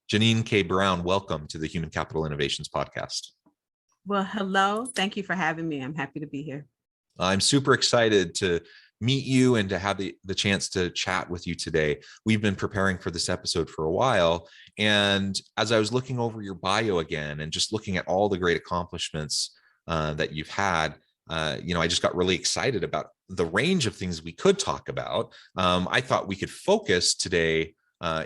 Jeannine K. Brown, welcome to the Human Capital Innovations Podcast. Well, hello. Thank you for having me. I'm happy to be here. I'm super excited to meet you and to have the chance to chat with you today. We've been preparing for this episode for a while. And as I was looking over your bio again and just looking at all the great accomplishments that you've had, I just got really excited about the range of things we could talk about. I thought we could focus today,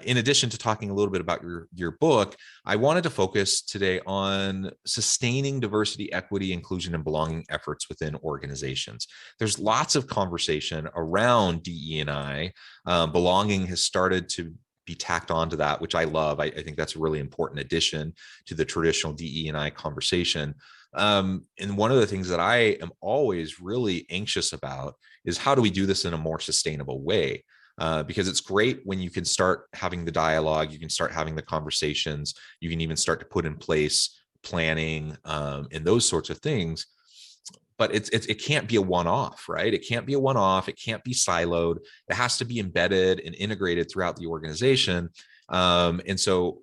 in addition to talking a little bit about your book, I wanted to focus today on sustaining diversity, equity, inclusion, and belonging efforts within organizations. There's lots of conversation around DE&I. Belonging has started to be tacked onto that, which I love. I think that's a really important addition to the traditional DE&I conversation. And one of the things that I am always really anxious about is how do we do this in a more sustainable way? Because it's great when you can start having the dialogue, you can start having the conversations, you can even start to put in place planning and those sorts of things. But it can't be a one-off, right? It can't be a one-off. It can't be siloed. It has to be embedded and integrated throughout the organization. And so,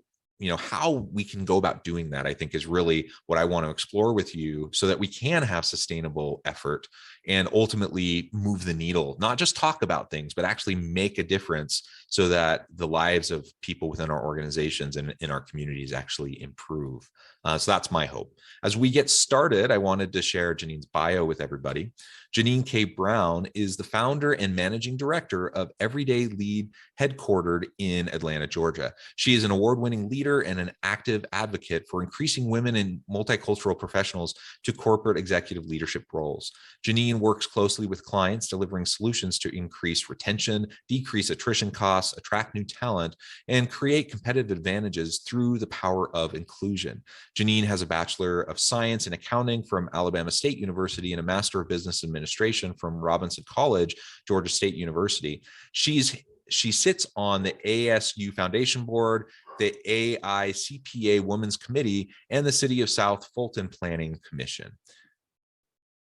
how we can go about doing that, I think, is really what I want to explore with you so that we can have sustainable effort and ultimately move the needle, not just talk about things, but actually make a difference so that the lives of people within our organizations and in our communities actually improve. So that's my hope. As we get started, I wanted to share Jeannine's bio with everybody. Jeannine K. Brown is the founder and managing director of Everyday Lead, headquartered in Atlanta, Georgia. She is an award-winning leader and an active advocate for increasing women and multicultural professionals to corporate executive leadership roles. Jeannine works closely with clients, delivering solutions to increase retention, decrease attrition costs, attract new talent, and create competitive advantages through the power of inclusion. Jeannine has a Bachelor of Science in Accounting from Alabama State University and a Master of Business Administration from Robinson College, Georgia State University. She sits on the ASU Foundation Board, the AICPA Women's Committee, and the City of South Fulton Planning Commission.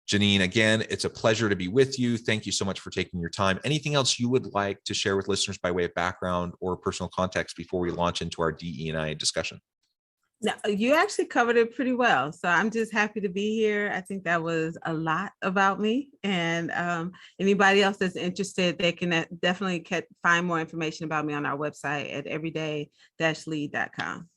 Jeannine, again, it's a pleasure to be with you. Thank you so much for taking your time. Anything else you would like to share with listeners by way of background or personal context before we launch into our DE&I discussion? No, you actually covered it pretty well. So I'm just happy to be here. I think that was a lot about me. And anybody else that's interested, they can definitely find more information about me on our website at everyday-lead.com.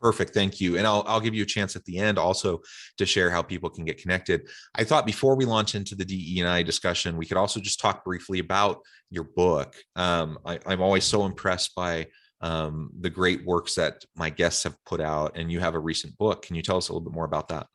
Perfect. Thank you. And I'll give you a chance at the end also to share how people can get connected. I thought before we launch into the DE&I discussion, we could also just talk briefly about your book. I'm always so impressed by the great works that my guests have put out, and you have a recent book. Can you tell us a little bit more about that?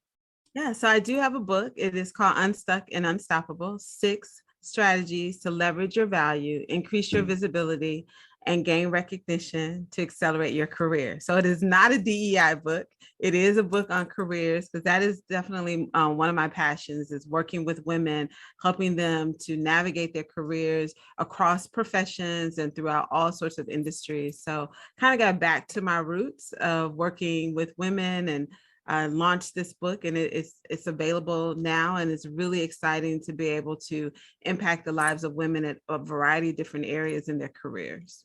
Yeah, so I do have a book. It is called Unstuck and Unstoppable: 6 Strategies to Leverage Your Value, Increase Your Visibility, and Gain Recognition to Accelerate Your Career. So it is not a DEI book. It is a book on careers, because that is definitely one of my passions, is working with women, helping them to navigate their careers across professions and throughout all sorts of industries. So kind of got back to my roots of working with women, and I launched this book, and it's available now, and it's really exciting to be able to impact the lives of women at a variety of different areas in their careers.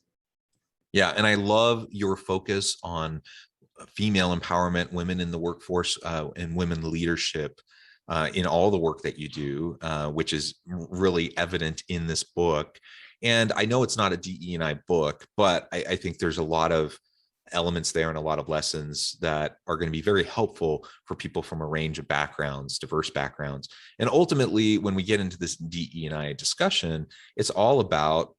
Yeah, and I love your focus on female empowerment, women in the workforce, and women leadership in all the work that you do, which is really evident in this book. And I know it's not a DE&I book, but I think there's a lot of elements there and a lot of lessons that are going to be very helpful for people from a range of backgrounds, diverse backgrounds. And ultimately, when we get into this DE&I discussion, it's all about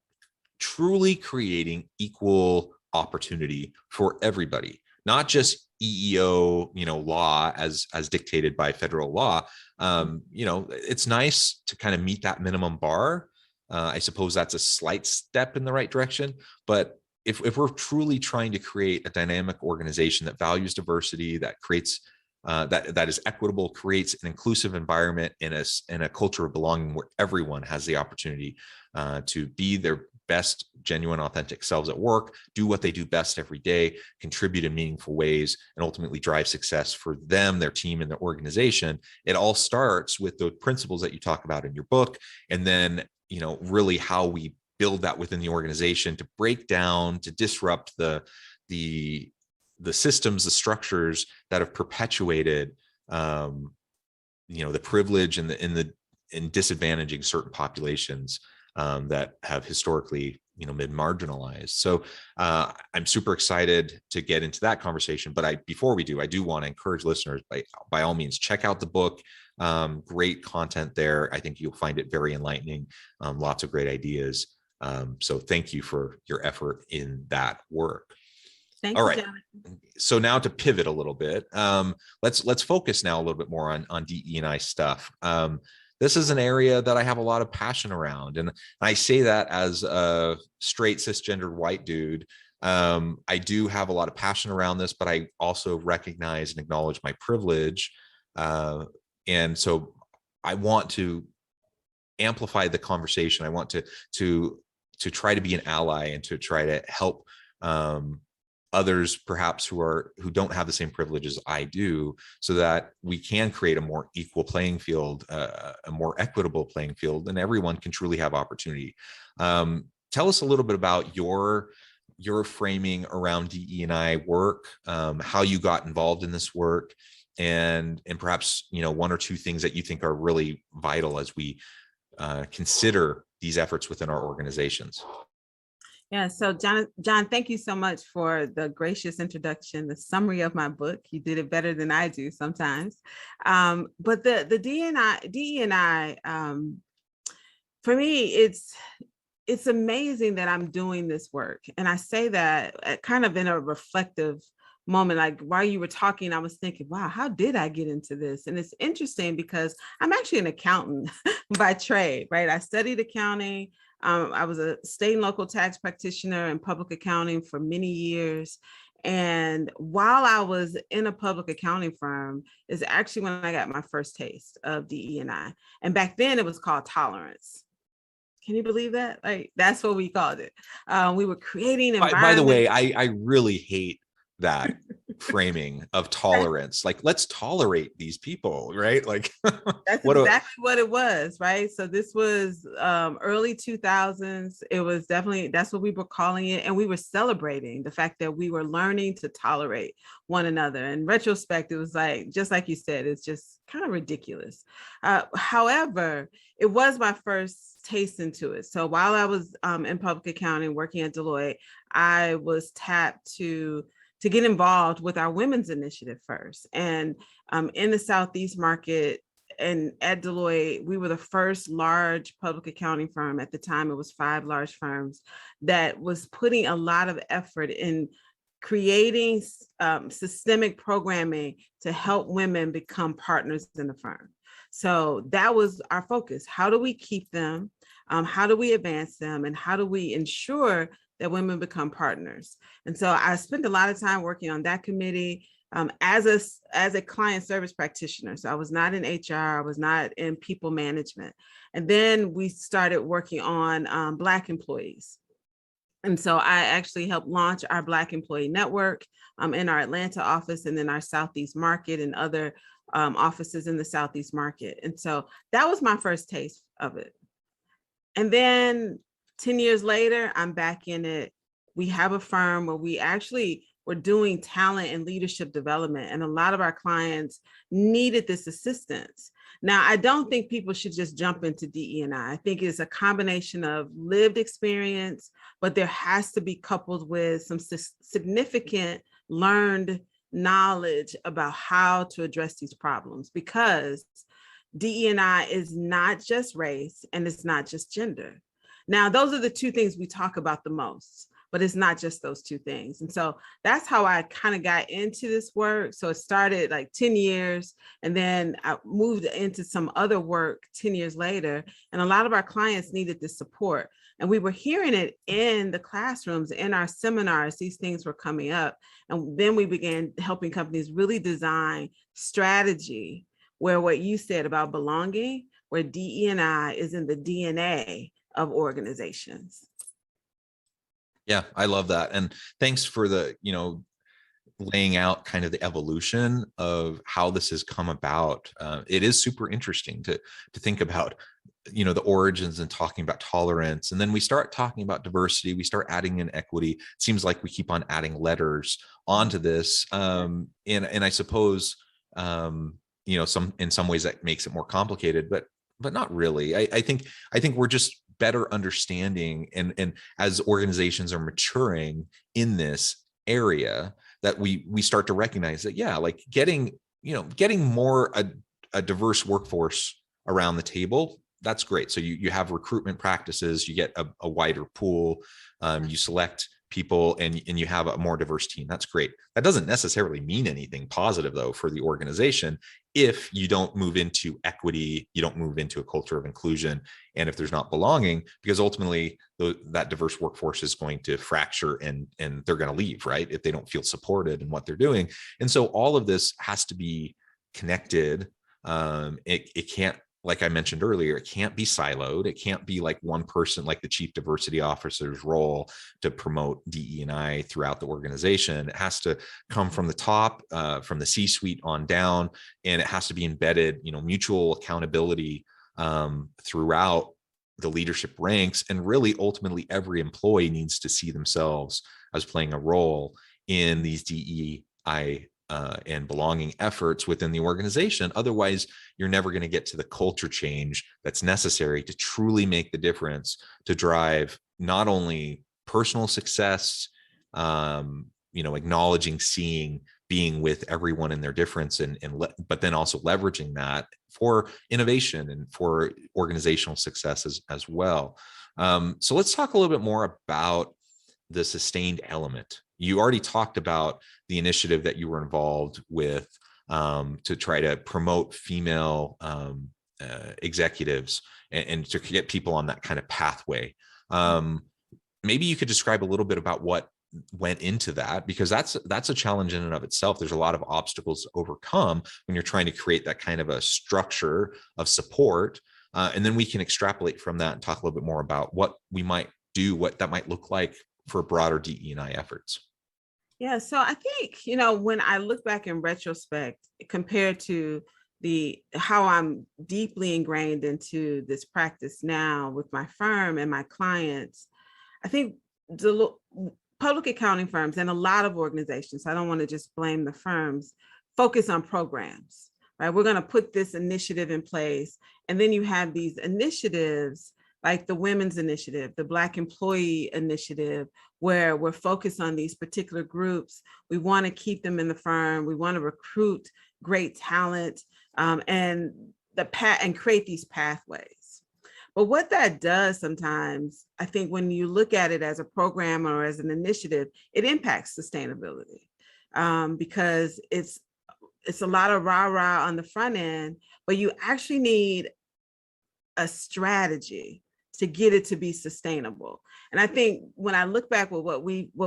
truly creating equal opportunity for everybody, not just EEO, law as dictated by federal law. It's nice to kind of meet that minimum bar. I suppose that's a slight step in the right direction, but if we're truly trying to create a dynamic organization that values diversity, that creates that is equitable, creates an inclusive environment in a culture of belonging where everyone has the opportunity to be their best, genuine, authentic selves at work, do what they do best every day, contribute in meaningful ways, and ultimately drive success for them, their team, and their organization. It all starts with the principles that you talk about in your book, and then really how we build that within the organization to break down, to disrupt the the systems, the structures that have perpetuated, the privilege and in disadvantaging certain populations that have historically, been marginalized. So I'm super excited to get into that conversation. But before we do, I do want to encourage listeners, by all means, check out the book. Great content there. I think you'll find it very enlightening. Lots of great ideas. So thank you for your effort in that work. Thank All you, right. Jeannine. So now to pivot a little bit, let's focus now a little bit more on DE&I stuff. This is an area that I have a lot of passion around, and I say that as a straight cisgendered white dude. I do have a lot of passion around this, but I also recognize and acknowledge my privilege, and so I want to amplify the conversation. I want to try to be an ally and to try to help others perhaps who don't have the same privileges I do, so that we can create a more equal playing field, a more equitable playing field, and everyone can truly have opportunity. Tell us a little bit about your framing around DE&I work, how you got involved in this work, and perhaps one or two things that you think are really vital as we consider these efforts within our organizations. Yeah, so John, thank you so much for the gracious introduction, the summary of my book. You did it better than I do sometimes. But the DE&I, for me, it's amazing that I'm doing this work. And I say that kind of in a reflective moment. Like while you were talking, I was thinking, wow, how did I get into this? And it's interesting because I'm actually an accountant by trade, right? I studied accounting. I was a state and local tax practitioner in public accounting for many years. And while I was in a public accounting firm is actually when I got my first taste of DE&I. And back then it was called tolerance. Can you believe that? Like, that's what we called it. We were creating environments. By the way, I really hate that framing of tolerance. Like, let's tolerate these people, right? Like, that's exactly what it was, right? So this was early 2000s. It was definitely, that's what we were calling it. And we were celebrating the fact that we were learning to tolerate one another. In retrospect, it was like, just like you said, it's just kind of ridiculous. However, it was my first taste into it. So while I was in public accounting, working at Deloitte, I was tapped to get involved with our women's initiative first. And in the Southeast market and at Deloitte, we were the first large public accounting firm. At the time, it was 5 large firms that was putting a lot of effort in creating systemic programming to help women become partners in the firm. So that was our focus. How do we keep them? How do we advance them? And how do we ensure that women become partners? And so I spent a lot of time working on that committee as a client service practitioner. So I was not in HR, I was not in people management. And then we started working on Black employees. And so I actually helped launch our Black employee network in our Atlanta office and then our Southeast market and other offices in the Southeast market. And so that was my first taste of it. And then 10 years later, I'm back in it. We have a firm where we actually were doing talent and leadership development, and a lot of our clients needed this assistance. Now, I don't think people should just jump into DE&I. I think it's a combination of lived experience, but there has to be coupled with some significant learned knowledge about how to address these problems, because DE&I is not just race and it's not just gender. Now, those are the two things we talk about the most, but it's not just those two things. And so that's how I kind of got into this work. So it started like 10 years, and then I moved into some other work 10 years later. And a lot of our clients needed this support. And we were hearing it in the classrooms, in our seminars, these things were coming up. And then we began helping companies really design strategy where what you said about belonging, where DE&I is in the DNA of organizations. Yeah, I love that. And thanks for the, laying out kind of the evolution of how this has come about. It is super interesting to think about, the origins and talking about tolerance. And then we start talking about diversity. We start adding in equity. It seems like we keep on adding letters onto this. And I suppose, in some ways that makes it more complicated, but not really. I think we're just better understanding, and as organizations are maturing in this area, that we start to recognize that, like getting more a diverse workforce around the table, that's great. So you have recruitment practices, you get a wider pool, you select people, and you have a more diverse team. That's great. That doesn't necessarily mean anything positive, though, for the organization if you don't move into equity, you don't move into a culture of inclusion, and if there's not belonging, because ultimately that diverse workforce is going to fracture, and they're going to leave, right, if they don't feel supported in what they're doing. And so all of this has to be connected. It can't, like I mentioned earlier, it can't be siloed. It can't be like one person, like the chief diversity officer's role to promote DE&I throughout the organization. It has to come from the top, from the C-suite on down, and it has to be embedded, mutual accountability throughout the leadership ranks. And really, ultimately, every employee needs to see themselves as playing a role in these DEI and belonging efforts within the organization. Otherwise, you're never going to get to the culture change that's necessary to truly make the difference, to drive not only personal success, acknowledging, seeing, being with everyone in their difference, but then also leveraging that for innovation and for organizational success as well. So let's talk a little bit more about the sustained element. You already talked about the initiative that you were involved with to try to promote female executives and to get people on that kind of pathway. Maybe you could describe a little bit about what went into that, because that's a challenge in and of itself. There's a lot of obstacles to overcome when you're trying to create that kind of a structure of support. And then we can extrapolate from that and talk a little bit more about what we might do, what that might look like for broader DE&I efforts. Yeah, so I think, when I look back in retrospect, compared to how I'm deeply ingrained into this practice now with my firm and my clients, I think the public accounting firms and a lot of organizations, I don't want to just blame the firms, focus on programs, right? We're going to put this initiative in place. And then you have these initiatives like the Women's Initiative, the Black Employee Initiative, where we're focused on these particular groups. We want to keep them in the firm. We want to recruit great talent and create these pathways. But what that does sometimes, I think when you look at it as a program or as an initiative, it impacts sustainability because it's a lot of rah-rah on the front end, but you actually need a strategy to get it to be sustainable. And I think when I look back with what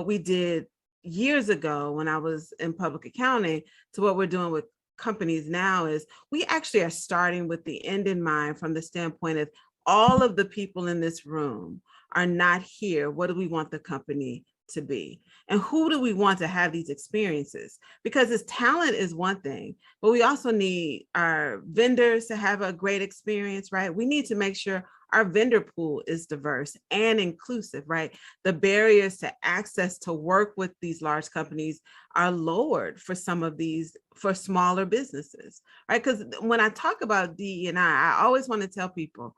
we did years ago when I was in public accounting to what we're doing with companies now, is we actually are starting with the end in mind, from the standpoint of all of the people in this room are not here. What do we want the company to be? And who do we want to have these experiences? Because this talent is one thing, but we also need our vendors to have a great experience, right? We need to make sure our vendor pool is diverse and inclusive, right? The barriers to access to work with these large companies are lowered for some of these, for smaller businesses, right? Because when I talk about DE&I, I always want to tell people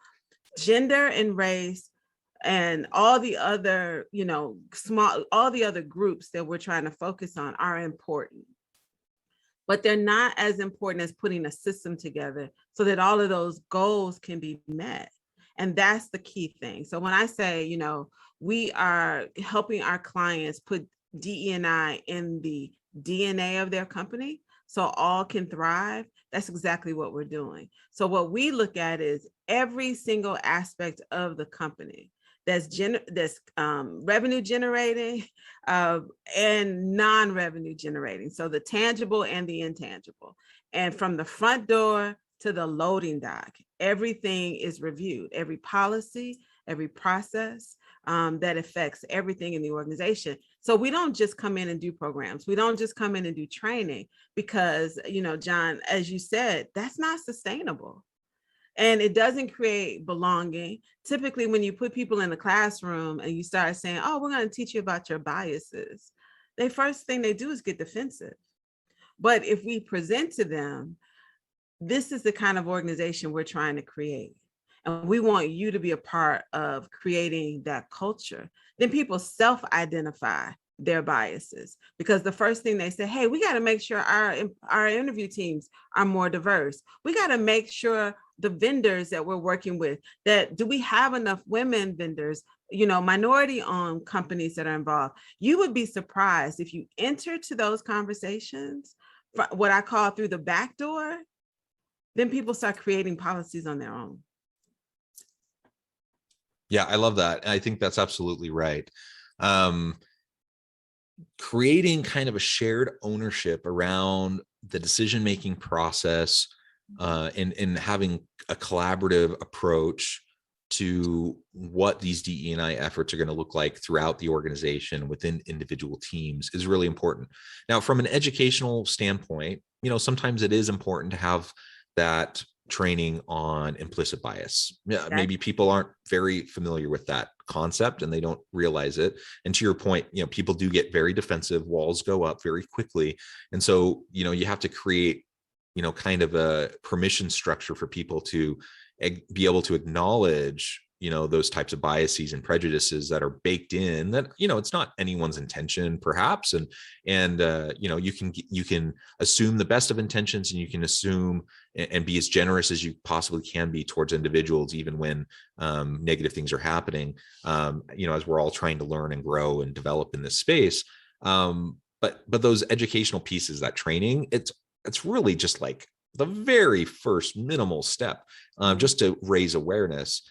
gender and race and all the other, all the other groups that we're trying to focus on are important, but they're not as important as putting a system together so that all of those goals can be met. And that's the key thing. So when I say, we are helping our clients put DE&I in the DNA of their company so all can thrive, that's exactly what we're doing. So what we look at is every single aspect of the company that's revenue generating and non-revenue generating. So the tangible and the intangible. And from the front door to the loading dock, everything is reviewed. Every policy, every process, that affects everything in the organization. So we don't just come in and do programs. We don't just come in and do training because, John, as you said, that's not sustainable. And it doesn't create belonging. Typically, when you put people in the classroom and you start saying, oh, we're going to teach you about your biases, the first thing they do is get defensive. But if we present to them, this is the kind of organization we're trying to create, and we want you to be a part of creating that culture, then people self-identify their biases, because the first thing they say, hey, we got to make sure our interview teams are more diverse. We got to make sure the vendors that we're working with, that do we have enough women vendors, minority-owned companies that are involved. You would be surprised if you enter to those conversations, what I call through the back door, then people start creating policies on their own. Yeah, I love that. I think that's absolutely right. Creating kind of a shared ownership around the decision-making process, and having a collaborative approach to what these DE&I efforts are going to look like throughout the organization within individual teams is really important. Now, from an educational standpoint, sometimes it is important to have that training on implicit bias. Yeah, maybe people aren't very familiar with that concept and they don't realize it. And to your point, people do get very defensive, walls go up very quickly. And so, you have to create, kind of a permission structure for people to be able to acknowledge, those types of biases and prejudices that are baked in, that, it's not anyone's intention perhaps. And you can assume the best of intentions, and you can assume and be as generous as you possibly can be towards individuals, even when negative things are happening, as we're all trying to learn and grow and develop in this space. But those educational pieces, that training, it's really just like the very first minimal step, just to raise awareness.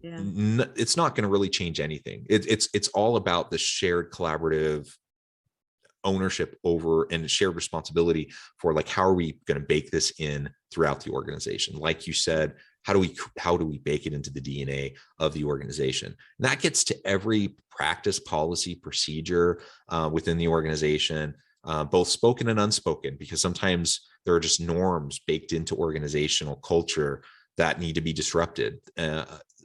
Yeah. It's not going to really change anything. It's all about the shared collaborative ownership over and shared responsibility for, like, how are we going to bake this in throughout the organization? Like you said, how do we bake it into the DNA of the organization? And that gets to every practice, policy, procedure within the organization, both spoken and unspoken, because sometimes there are just norms baked into organizational culture that need to be disrupted.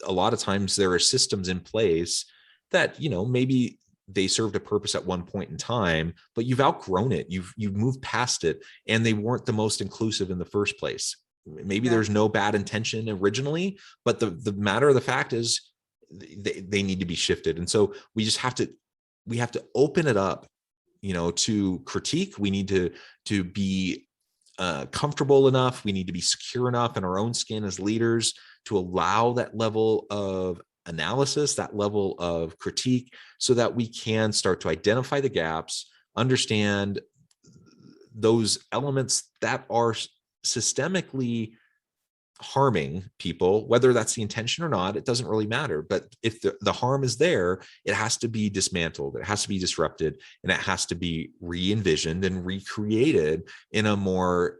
A lot of times there are systems in place that, maybe they served a purpose at one point in time, but you've outgrown it. You've moved past it, and they weren't the most inclusive in the first place. Maybe there's no bad intention originally, but the matter of the fact is they need to be shifted. And so we have to open it up, to critique. We need to be comfortable enough. We need to be secure enough in our own skin as leaders to allow that level of analysis, that level of critique, so that we can start to identify the gaps, understand those elements that are systemically harming people, whether that's the intention or not, it doesn't really matter. But if the harm is there, it has to be dismantled, it has to be disrupted, and it has to be re-envisioned and recreated in a more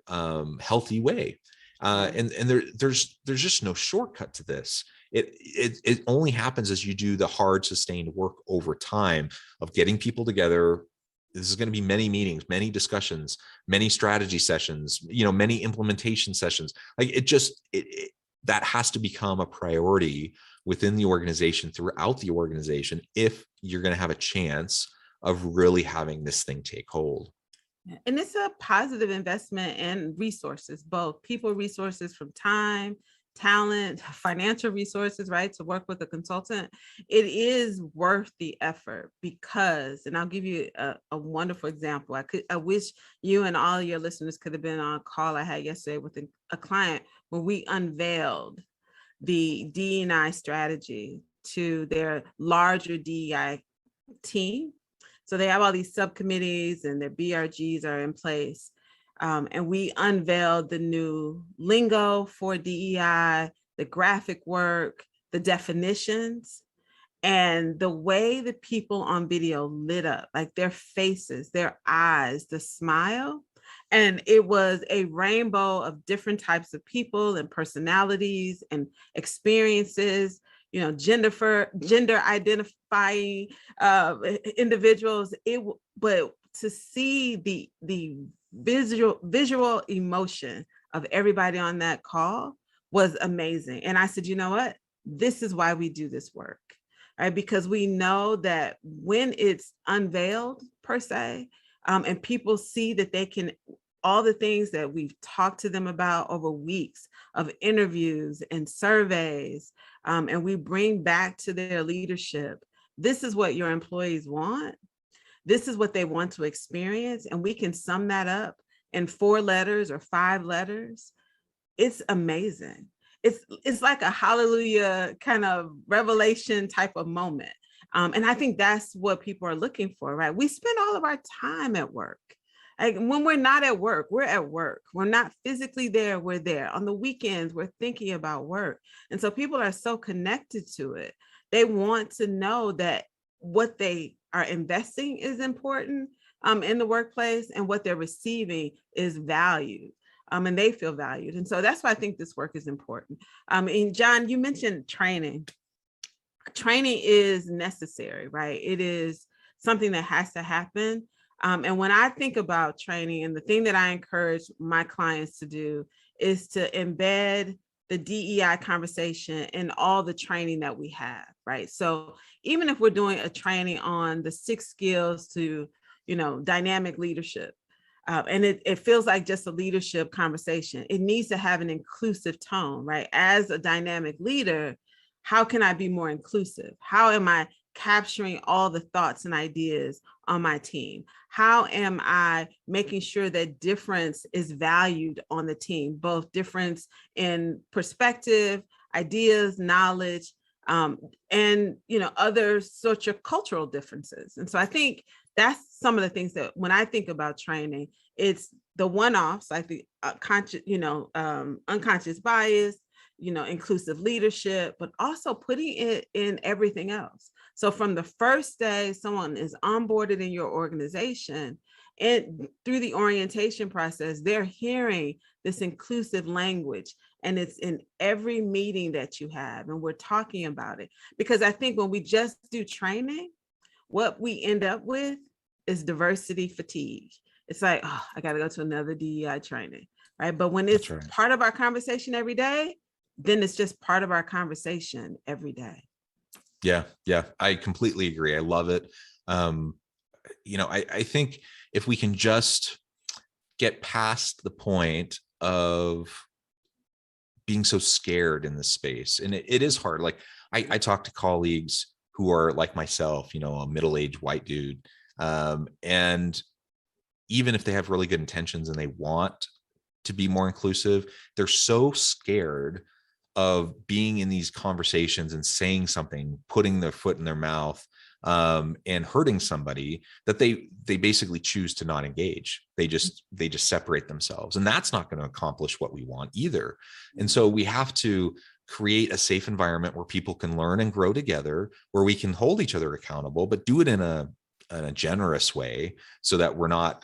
healthy way. And there's just no shortcut to this. It only happens as you do the hard, sustained work over time of getting people together. This is going to be many meetings, many discussions, many strategy sessions, many implementation sessions. Like that has to become a priority within the organization, throughout the organization, if you're going to have a chance of really having this thing take hold. And it's a positive investment in resources, both people resources from time, talent, financial resources, right, to work with a consultant. It is worth the effort because, and I'll give you a wonderful example. I wish you and all your listeners could have been on a call I had yesterday with a client where we unveiled the DE&I strategy to their larger DEI team. So they have all these subcommittees and their BRGs are in place. And we unveiled the new lingo for DEI, the graphic work, the definitions, and the way the people on video lit up, like their faces, their eyes, the smile. And it was a rainbow of different types of people and personalities and experiences. gender identifying individuals. But to see the visual emotion of everybody on that call was amazing. And I said, you know what? This is why we do this work, right? Because we know that when it's unveiled per se, and people see that they can, all the things that we've talked to them about over weeks of interviews and surveys, and we bring back to their leadership, this is what your employees want. This is what they want to experience. And we can sum that up in 4 letters or 5 letters. It's amazing. It's like a hallelujah kind of revelation type of moment. And I think that's what people are looking for, right? We spend all of our time at work. Like when we're not at work, we're at work. We're not physically there, we're there. On the weekends, we're thinking about work. And so people are so connected to it. They want to know that what they are investing is important in the workplace, and what they're receiving is valued, and they feel valued. And so that's why I think this work is important. And John, you mentioned training. Training is necessary, right? It is something that has to happen. And when I think about training, and the thing that I encourage my clients to do is to embed the DEI conversation in all the training that we have, right? So even if we're doing a training on the 6 skills to, dynamic leadership, and it feels like just a leadership conversation, it needs to have an inclusive tone, right? As a dynamic leader, how can I be more inclusive? How am I capturing all the thoughts and ideas on my team? How am I making sure that difference is valued on the team, both difference in perspective, ideas, knowledge, and other sorts of cultural differences? And so I think that's some of the things that when I think about training, it's the one-offs, like the unconscious bias, inclusive leadership, but also putting it in everything else. So from the first day someone is onboarded in your organization, and through the orientation process, they're hearing this inclusive language, and it's in every meeting that you have, and we're talking about it. Because I think when we just do training, what we end up with is diversity fatigue. It's like, oh, I got to go to another DEI training, right? But when it's part of our conversation every day, then it's just part of our conversation every day. Yeah, I completely agree. I love it. I think if we can just get past the point of being so scared in this space, and it is hard. Like I talk to colleagues who are like myself, a middle-aged white dude, and even if they have really good intentions and they want to be more inclusive, they're so scared of being in these conversations and saying something, putting their foot in their mouth, and hurting somebody, that they basically choose to not engage. They just separate themselves, and that's not going to accomplish what we want either. And so we have to create a safe environment where people can learn and grow together, where we can hold each other accountable, but do it in a generous way, so that we're not,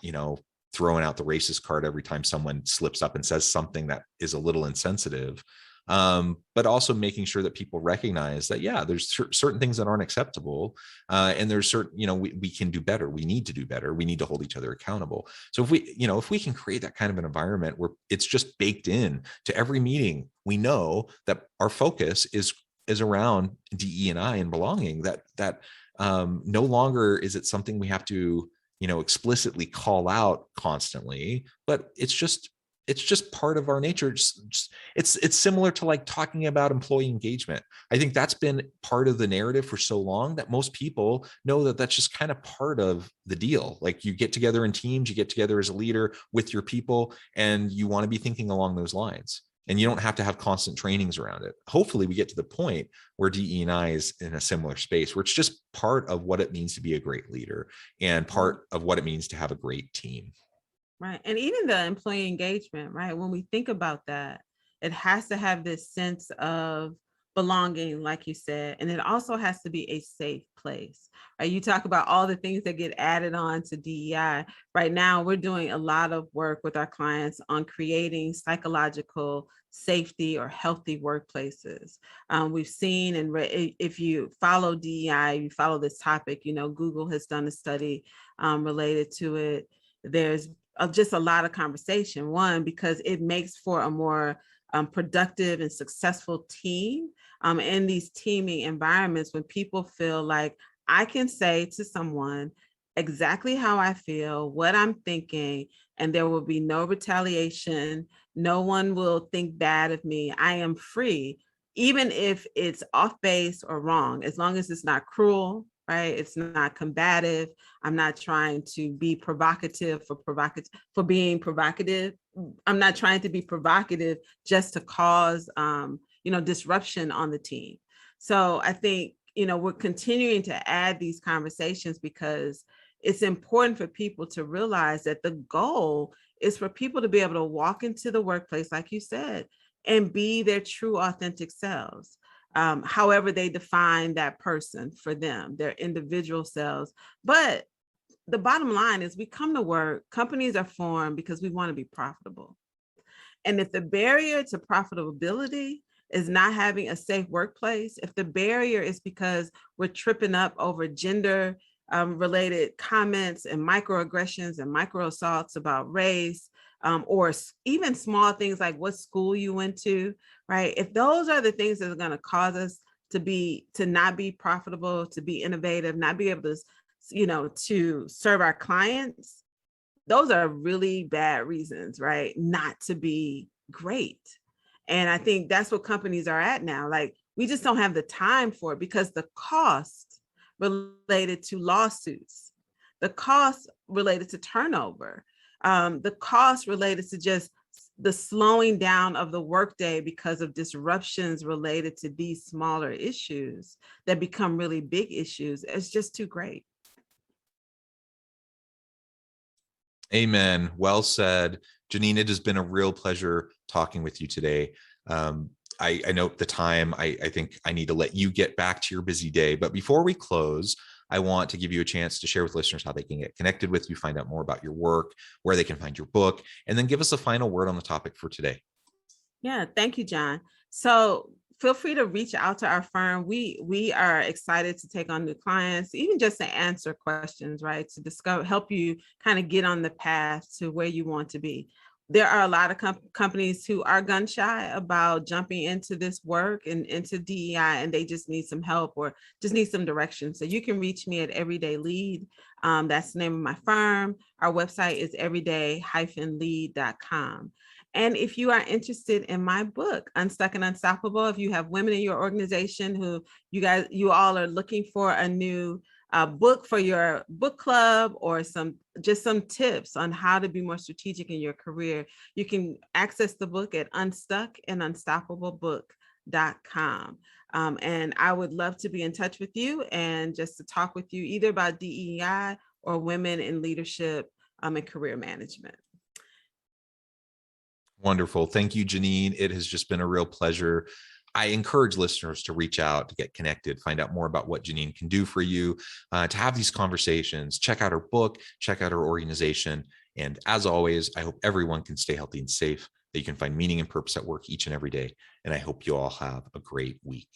throwing out the racist card every time someone slips up and says something that is a little insensitive. But also making sure that people recognize that, yeah, there's certain things that aren't acceptable. And there's certain, we can do better. We need to do better. We need to hold each other accountable. So if we can create that kind of an environment where it's just baked in to every meeting, we know that our focus is around DE&I and belonging, that no longer is it something we have to, explicitly call out constantly, but it's just part of our nature. It's similar to like talking about employee engagement. I think that's been part of the narrative for so long that most people know that that's just kind of part of the deal. Like you get together in teams, you get together as a leader with your people, and you want to be thinking along those lines. And you don't have to have constant trainings around it. Hopefully we get to the point where DE&I is in a similar space, where it's just part of what it means to be a great leader and part of what it means to have a great team. Right. And even the employee engagement, right? When we think about that, it has to have this sense of belonging, like you said, and it also has to be a safe place. Right? You talk about all the things that get added on to DEI. Right now, we're doing a lot of work with our clients on creating psychological safety or healthy workplaces. We've seen and if you follow DEI, you follow this topic, you know, Google has done a study related to it. There's just a lot of conversation. One, because it makes for a more productive and successful team in these teaming environments, when people feel like I can say to someone exactly how I feel, what I'm thinking, and there will be no retaliation. No one will think bad of me. I am free, even if it's off base or wrong, as long as it's not cruel, right? It's not combative. I'm not trying to be provocative for being provocative. I'm not trying to be provocative just to cause disruption on the team. So I think, we're continuing to add these conversations because it's important for people to realize that the goal is for people to be able to walk into the workplace, like you said, and be their true authentic selves. However they define that person for them, their individual selves. But the bottom line is we come to work, companies are formed because we want to be profitable. And if the barrier to profitability is not having a safe workplace, if the barrier is because we're tripping up over gender related comments and microaggressions and micro assaults about race, or even small things like what school you went to, right? If those are the things that are going to cause us to not be profitable, to be innovative, not be able to, to serve our clients, those are really bad reasons, right? Not to be great. And I think that's what companies are at now. Like, we just don't have the time for it because the cost related to lawsuits, the cost related to turnover, the cost related to just the slowing down of the workday because of disruptions related to these smaller issues that become really big issues, it's just too great. Amen. Well said. Jeannine, it has been a real pleasure talking with you today. I know the time, I think I need to let you get back to your busy day. But before we close, I want to give you a chance to share with listeners how they can get connected with you, find out more about your work, where they can find your book, and then give us a final word on the topic for today. Yeah, thank you, John. So feel free to reach out to our firm. We are excited to take on new clients, even just to answer questions, right? To help you kind of get on the path to where you want to be. There are a lot of companies who are gun shy about jumping into this work and into DEI, and they just need some help or just need some direction. So you can reach me at Everyday Lead. That's the name of my firm. Our website is everyday-lead.com. And if you are interested in my book, Unstuck and Unstoppable, if you have women in your organization who you all are looking for a new book for your book club or some tips on how to be more strategic in your career, you can access the book at unstuckandunstoppable.com. And I would love to be in touch with you and just to talk with you either about DEI or women in leadership and career management. Wonderful. Thank you, Jeannine. It has just been a real pleasure. I encourage listeners to reach out, to get connected, find out more about what Jeannine can do for you, to have these conversations, check out her book, check out her organization. And as always, I hope everyone can stay healthy and safe, that you can find meaning and purpose at work each and every day. And I hope you all have a great week.